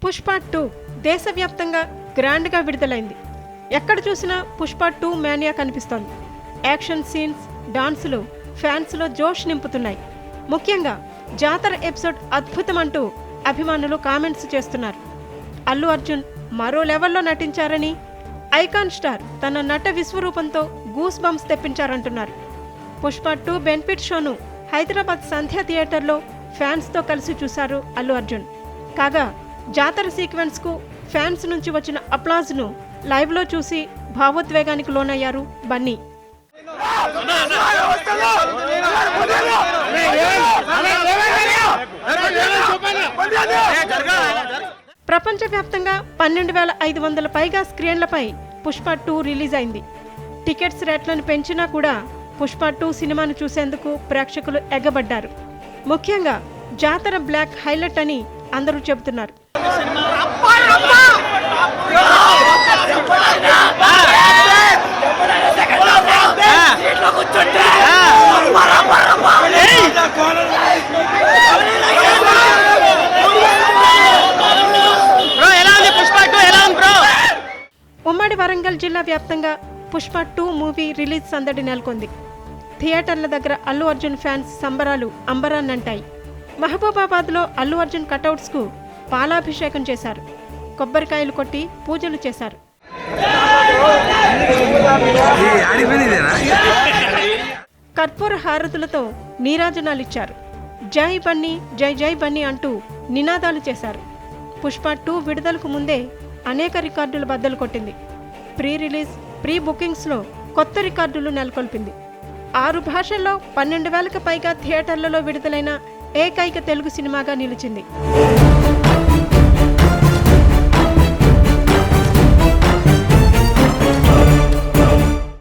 పుష్ప 2 దేశవ్యాప్తంగా గ్రాండ్గా విడుదలైంది. ఎక్కడ చూసినా పుష్ప 2 మేనియా కనిపిస్తోంది. యాక్షన్ సీన్స్, డాన్సులు ఫ్యాన్స్లో జోష్ నింపుతున్నాయి. ముఖ్యంగా జాతర ఎపిసోడ్ అద్భుతం అంటూ అభిమానులు కామెంట్స్ చేస్తున్నారు. అల్లు అర్జున్ మరో లెవెల్లో నటించారని, ఐకాన్ స్టార్ తన నట విశ్వరూపంతో గూస్ బంప్స్ తెప్పించారంటున్నారు. పుష్ప 2 బెనిఫిట్ షోను హైదరాబాద్ సంధ్య థియేటర్లో ఫ్యాన్స్తో కలిసి చూశారు అల్లు అర్జున్. కాగా జాతర సీక్వెన్స్కు ఫ్యాన్స్ నుంచి వచ్చిన అప్లాజ్ను లైవ్లో చూసి భావోద్వేగానికి లోనయ్యారు బన్నీ. ప్రపంచవ్యాప్తంగా 12,500 పైగా స్క్రీన్లపై పుష్ప 2 రిలీజ్ అయింది. టికెట్స్ రేట్లను పెంచినా కూడా పుష్ప 2 సినిమాను చూసేందుకు ప్రేక్షకులు ఎగబడ్డారు. ముఖ్యంగా జాతర బ్లాక్ హైలైట్ అని అందరూ చెబుతున్నారు. ఉమ్మడి వరంగల్ జిల్లా వ్యాప్తంగా పుష్ప 2 మూవీ రిలీజ్ సందడి నెలకొంది. థియేటర్ల దగ్గర అల్లు అర్జున్ ఫ్యాన్స్ సంబరాలు అంబరాన్నంటాయి. మహబూబాబాద్లో అల్లు అర్జున్ కటౌట్స్కు పాలాభిషేకం చేశారు. కొబ్బరికాయలు కొట్టి పూజలు చేశారు. కర్పూర హారతులతో నీరాజనాలిచ్చారు. జై బన్నీ, జై జై బన్నీ అంటూ నినాదాలు చేశారు. పుష్ప 2 విడుదలకు ముందే అనేక రికార్డులు బద్దలు కొట్టింది. ప్రీ రిలీజ్, ప్రీ బుకింగ్స్లో కొత్త రికార్డులు నెలకొల్పింది. 6 భాషల్లో 12,000కు పైగా థియేటర్లలో విడుదలైన ఏకైక తెలుగు సినిమాగా నిలిచింది.